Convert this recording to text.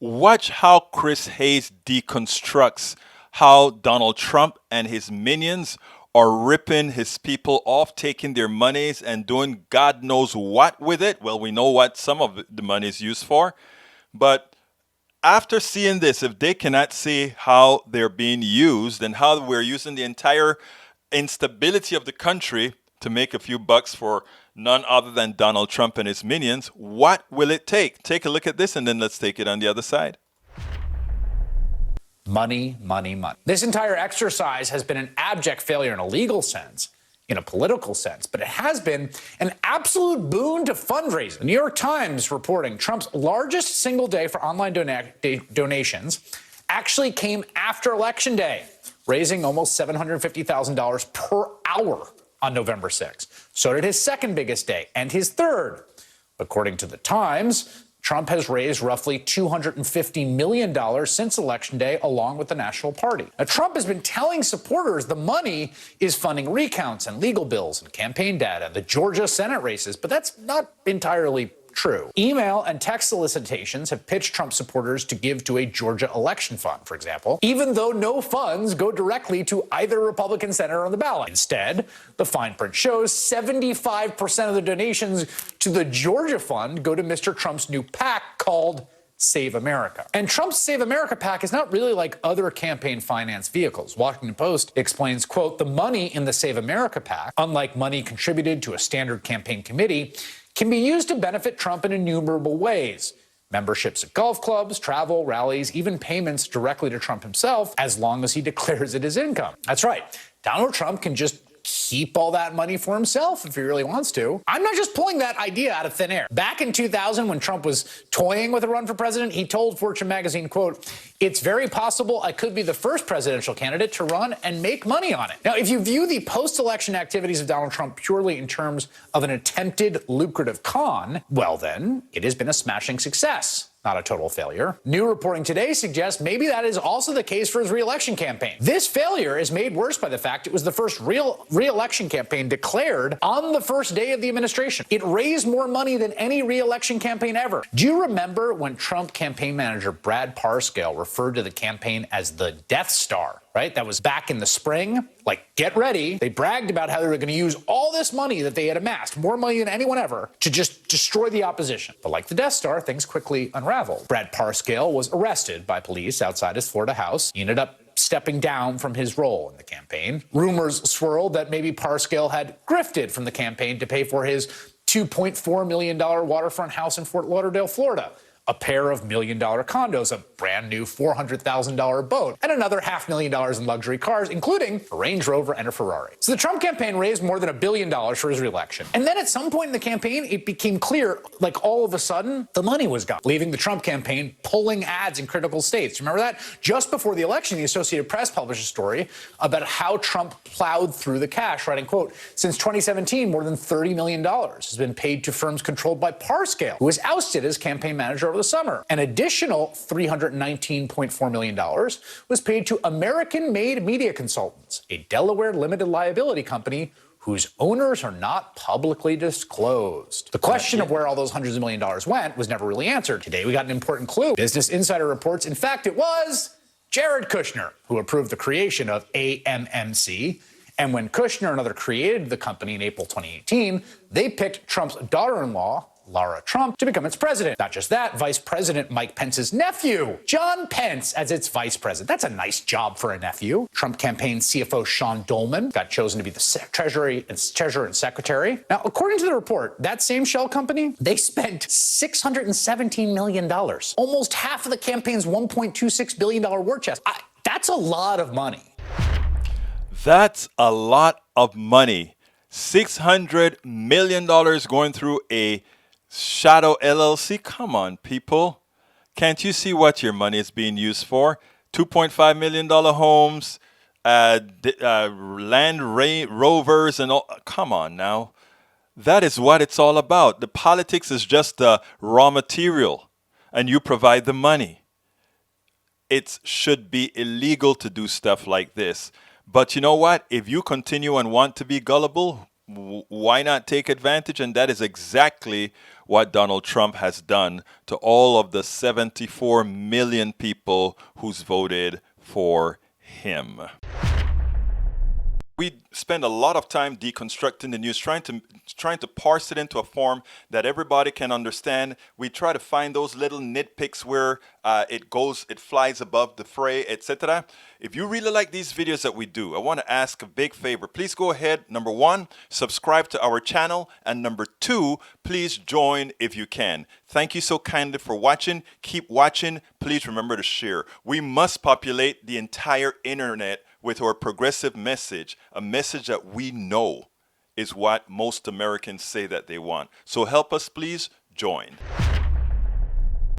Watch how Chris Hayes deconstructs how Donald Trump and his minions are ripping his people off, taking their monies and doing God knows what with it. Well, we know what some of the money is used for. But after seeing this, if they cannot see how they're being used and how we're using the entire instability of the country to make a few bucks for none other than Donald Trump and his minions, what will it take? Take a look at this and then let's take it on the other side. Money, money, money. This entire exercise has been an abject failure in a legal sense, in a political sense, but it has been an absolute boon to fundraising. The New York Times reporting Trump's largest single day for online donations actually came after Election Day, raising almost $750,000 per hour on November 6th. So did his second biggest day and his third. According to the Times, Trump has raised roughly $250 million since Election Day, along with the National Party. Now, Trump has been telling supporters the money is funding recounts and legal bills and campaign data, the Georgia Senate races, but that's not entirely true. Email and text solicitations have pitched Trump supporters to give to a Georgia election fund, for example, even though no funds go directly to either Republican senator on the ballot. Instead, the fine print shows 75% of the donations to the Georgia fund go to Mr. Trump's new PAC called Save America. And Trump's Save America PAC is not really like other campaign finance vehicles. Washington Post explains, quote, the money in the Save America PAC, unlike money contributed to a standard campaign committee, can be used to benefit Trump in innumerable ways. Memberships at golf clubs, travel, rallies, even payments directly to Trump himself, as long as he declares it as income. That's right. Donald Trump can just keep all that money for himself if he really wants to. I'm not just pulling that idea out of thin air. Back in 2000, when Trump was toying with a run for president, he told Fortune magazine, quote, it's very possible I could be the first presidential candidate to run and make money on it. Now, if you view the post-election activities of Donald Trump purely in terms of an attempted lucrative con, well then, it has been a smashing success, not a total failure. New reporting today suggests maybe that is also the case for his re-election campaign. This failure is made worse by the fact it was the first real re-election campaign declared on the first day of the administration. It raised more money than any re-election campaign ever. Do you remember when Trump campaign manager Brad Parscale referred to the campaign as the Death Star? Right? That was back in the spring. Like, get ready. They bragged about how they were going to use all this money that they had amassed, more money than anyone ever, to just destroy the opposition. But like the Death Star, things quickly unraveled. Brad Parscale was arrested by police outside his Florida house. He ended up stepping down from his role in the campaign. Rumors swirled that maybe Parscale had grifted from the campaign to pay for his $2.4 million waterfront house in Fort Lauderdale, Florida, a pair of $1 million condos, a brand new $400,000 boat, and another $500,000 in luxury cars, including a Range Rover and a Ferrari. So the Trump campaign raised more than $1 billion for his reelection. And then at some point in the campaign, it became clear, like all of a sudden, the money was gone, leaving the Trump campaign pulling ads in critical states. Remember that? Just before the election, the Associated Press published a story about how Trump plowed through the cash, writing, quote, since 2017, more than $30 million has been paid to firms controlled by Parscale, who was ousted as campaign manager over the summer. An additional $319.4 million was paid to American-made media consultants, a Delaware limited liability company whose owners are not publicly disclosed. The question of where all those hundreds of million dollars went was never really answered. Today, we got an important clue. Business Insider reports, in fact, it was Jared Kushner who approved the creation of AMMC. And when Kushner and others created the company in April 2018, they picked Trump's daughter-in-law, Lara Trump, to become its president. Not just that, Vice President Mike Pence's nephew, John Pence, as its vice president. That's a nice job for a nephew. Trump campaign CFO Sean Dolman got chosen to be the treasurer and secretary. Now, according to the report, that same shell company, they spent $617 million, almost half of the campaign's $1.26 billion war chest. That's a lot of money. That's a lot of money. $600 million going through a shadow LLC. Come on, people. Can't you see what your money is being used for? $2.5 million homes, Land Rovers, and all. Come on now. That is what it's all about. The politics is just the raw material, and you provide the money. It should be illegal to do stuff like this. But you know what? If you continue and want to be gullible, Why not take advantage? And that is exactly what Donald Trump has done to all of the 74 million people who's voted for him. We spend a lot of time deconstructing the news, trying to parse it into a form that everybody can understand. We try to find those little nitpicks where it flies above the fray, etc. If you really like these videos that we do, I want to ask a big favor. Please go ahead. Number one, subscribe to our channel, and number two, please join if you can. Thank you so kindly for watching. Keep watching. Please remember to share. We must populate the entire internet with our progressive message, a message that we know is what most Americans say that they want. So help us, please join.